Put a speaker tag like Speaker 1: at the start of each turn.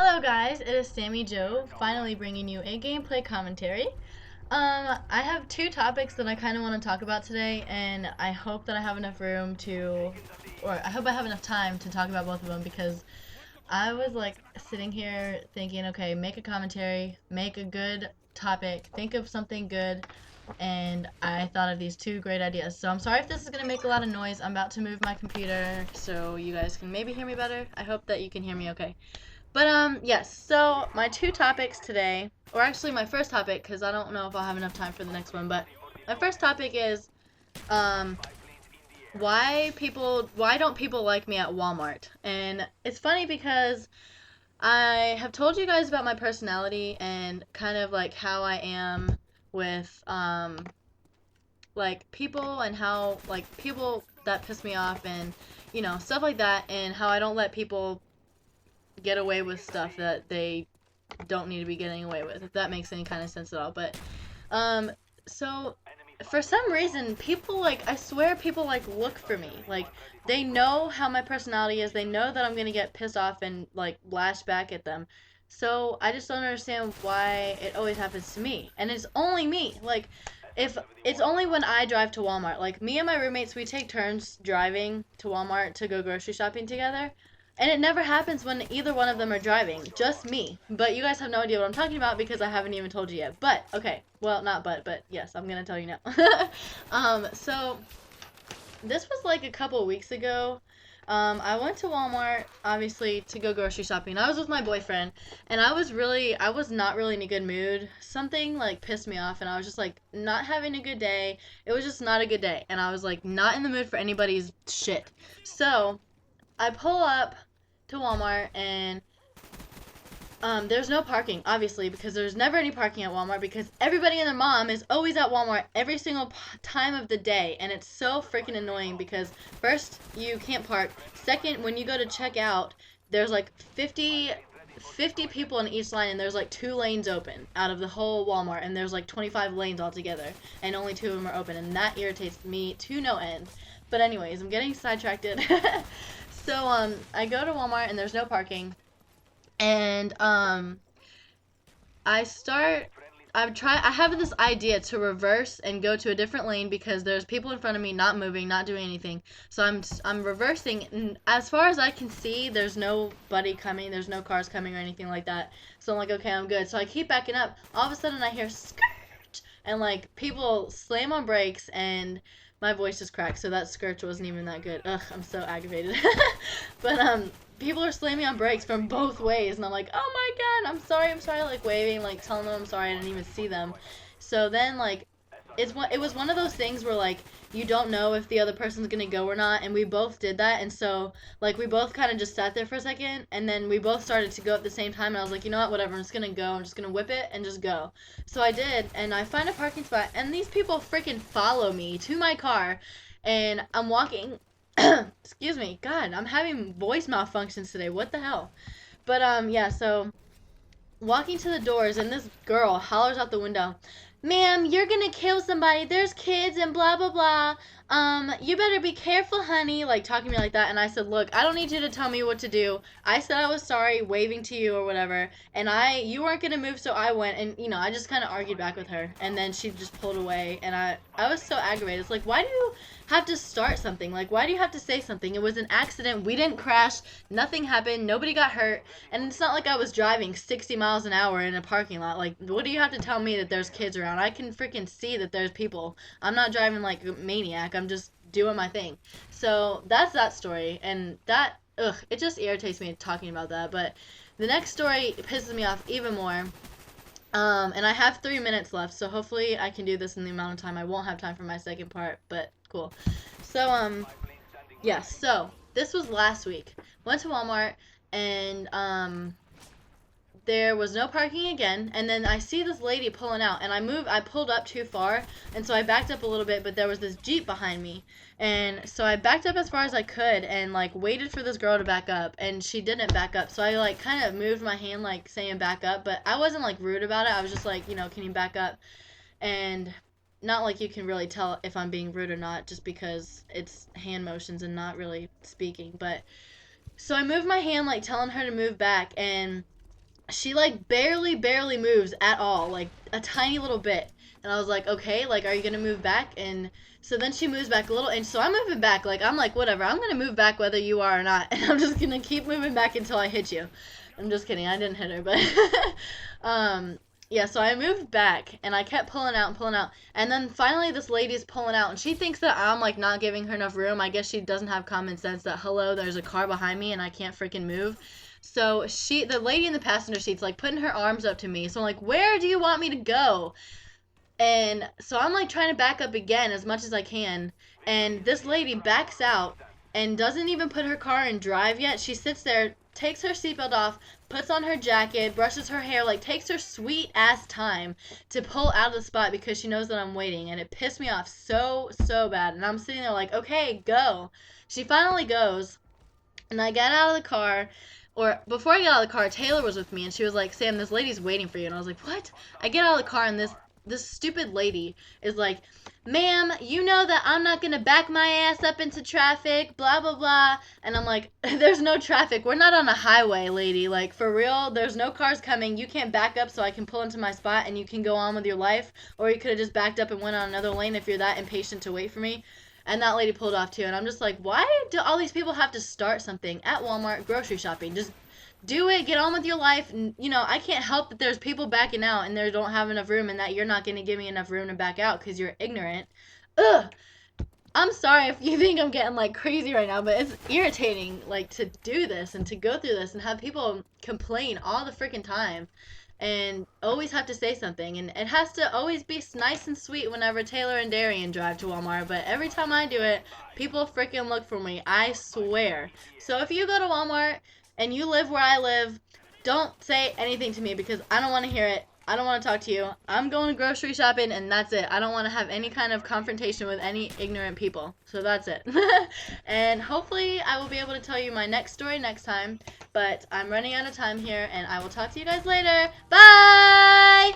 Speaker 1: Hello guys, it is Sammy Joe, finally bringing you a gameplay commentary. I have two topics that I kind of want to talk about today, and I hope that I have enough room to, or I hope I have enough time to talk about both of them, because I was like sitting here thinking, okay, make a commentary, make a good topic, think of something good, and I thought of these two great ideas. So I'm sorry if this is going to make a lot of noise. I'm about to move my computer so you guys can maybe hear me better. I hope that you can hear me okay. But yes, so my two topics today, or actually my first topic, because I don't know if I'll have enough time for the next one, but my first topic is um why don't people like me at Walmart? And it's funny because I have told you guys about my personality and kind of like how I am with like people, and how like people that piss me off, and stuff like that, and how I don't let people get away with stuff that they don't need to be getting away with, if that makes any kind of sense at all. But um so for some reason, people, like, I swear people like look for me. Like, they know how my personality is. They know that I'm going to get pissed off and like lash back at them. So I just don't understand why it always happens to me. And it's only me. Like, if it's only when I drive to Walmart. Like, me and my roommates, we take turns driving to Walmart to go grocery shopping together. And it never happens when either one of them are driving, just me. But you guys have no idea what I'm talking about because I haven't even told you yet. But, okay, well, not but yes, I'm gonna tell you now. So, this was like a couple weeks ago. I went to Walmart, obviously, to go grocery shopping. I was with my boyfriend, and I was not really in a good mood. Something, like, pissed me off, and I was just, like, not having a good day. It was just not a good day, and I was, like, not in the mood for anybody's shit. So, I pull up to Walmart, and there's no parking, obviously, because there's never any parking at Walmart, because everybody and their mom is always at Walmart every single time of the day, and it's so freaking annoying because first, you can't park. Second, when you go to check out, there's like 50 people in each line, and there's like 2 lanes open out of the whole Walmart, and there's like 25 lanes altogether, and only 2 of them are open, and that irritates me to no end. But anyways, I'm getting sidetracked. So, I go to Walmart, and there's no parking, and, I have this idea to reverse and go to a different lane because there's people in front of me not moving, not doing anything. So I'm reversing, and as far as I can see, there's nobody coming, there's no cars coming or anything like that. So I'm like, okay, I'm good. So I keep backing up. All of a sudden, I hear skirt, and like people slam on brakes, and my voice just cracked, so that skirt wasn't even that good. Ugh, I'm so aggravated. But people are slamming on brakes from both ways, and I'm like, oh my god, I'm sorry, like waving, like telling them I'm sorry, I didn't even see them. So then, like, it was one of those things where, like, you don't know if the other person's gonna go or not, and we both did that, and so, like, we both kind of just sat there for a second, and then we both started to go at the same time, and I was like, you know what, whatever, I'm just gonna go, I'm just gonna whip it and just go. So I did, and I find a parking spot, and these people freaking follow me to my car, and I'm walking. Excuse me, God, I'm having voice malfunctions today, what the hell? But, yeah, so, walking to the doors, and this girl hollers out the window, ma'am, you're gonna kill somebody, there's kids and blah blah blah, you better be careful, honey, like talking to me like that. And I said, look, I don't need you to tell me what to do. I said I was sorry, waving to you or whatever, and you weren't gonna move, so I went, and I just kind of argued back with her, and then she just pulled away, and I was so aggravated. It's like, why do you have to start something? Like, why do you have to say something? It was an accident, we didn't crash, nothing happened, nobody got hurt, and it's not like I was driving 60 miles an hour in a parking lot. Like, what do you have to tell me that there's kids around? I can freaking see that there's people. I'm not driving like a maniac, I'm just doing my thing. So that's that story, and that, ugh, it just irritates me talking about that. But the next story pisses me off even more. And I have 3 minutes left, so hopefully I can do this in the amount of time. I won't have time for my second part, but cool. So, yeah, so this was last week. Went to Walmart, and there was no parking again, and then I see this lady pulling out, and I pulled up too far, and so I backed up a little bit, but there was this Jeep behind me, and so I backed up as far as I could, and like waited for this girl to back up, and she didn't back up, so I like kind of moved my hand like saying back up, but I wasn't like rude about it. I was just like, can you back up? And not like you can really tell if I'm being rude or not, just because it's hand motions and not really speaking. But so I moved my hand like telling her to move back, and she like barely moves at all, like a tiny little bit. And I was like, okay, like, are you gonna move back? And so then she moves back a little, and so I'm moving back. Like, I'm like, whatever, I'm gonna move back whether you are or not, and I'm just gonna keep moving back until I hit you. I'm just kidding, I didn't hit her, but yeah. So I moved back, and I kept pulling out and pulling out, and then finally this lady's pulling out, and she thinks that I'm like not giving her enough room. I guess she doesn't have common sense that hello, there's a car behind me and I can't freaking move. So the lady in the passenger seat's like putting her arms up to me. So I'm like, where do you want me to go? And so I'm like trying to back up again as much as I can. And this lady backs out and doesn't even put her car in drive yet. She sits there, takes her seatbelt off, puts on her jacket, brushes her hair, like takes her sweet ass time to pull out of the spot because she knows that I'm waiting. And it pissed me off so bad. And I'm sitting there like, okay, go. She finally goes. And I got out of the car, or before I got out of the car, Taylor was with me, and she was like, Sam, this lady's waiting for you. And I was like, what? I get out of the car, and this stupid lady is like, ma'am, you know that I'm not going to back my ass up into traffic, blah, blah, blah. And I'm like, there's no traffic. We're not on a highway, lady. Like, for real, there's no cars coming. You can't back up so I can pull into my spot and you can go on with your life. Or you could have just backed up and went on another lane if you're that impatient to wait for me. And that lady pulled off too. And I'm just like, why do all these people have to start something at Walmart grocery shopping? Just do it, get on with your life. And, you know, I can't help that there's people backing out and they don't have enough room and that you're not going to give me enough room to back out because you're ignorant. Ugh. I'm sorry if you think I'm getting like crazy right now, but it's irritating like to do this and to go through this and have people complain all the freaking time and always have to say something. And it has to always be nice and sweet whenever Taylor and Darian drive to Walmart, but every time I do it, people freaking look for me, I swear. So if you go to Walmart and you live where I live, don't say anything to me because I don't want to hear it. I don't want to talk to you. I'm going grocery shopping and that's it. I don't want to have any kind of confrontation with any ignorant people. So that's it. And hopefully I will be able to tell you my next story next time. But I'm running out of time here and I will talk to you guys later. Bye!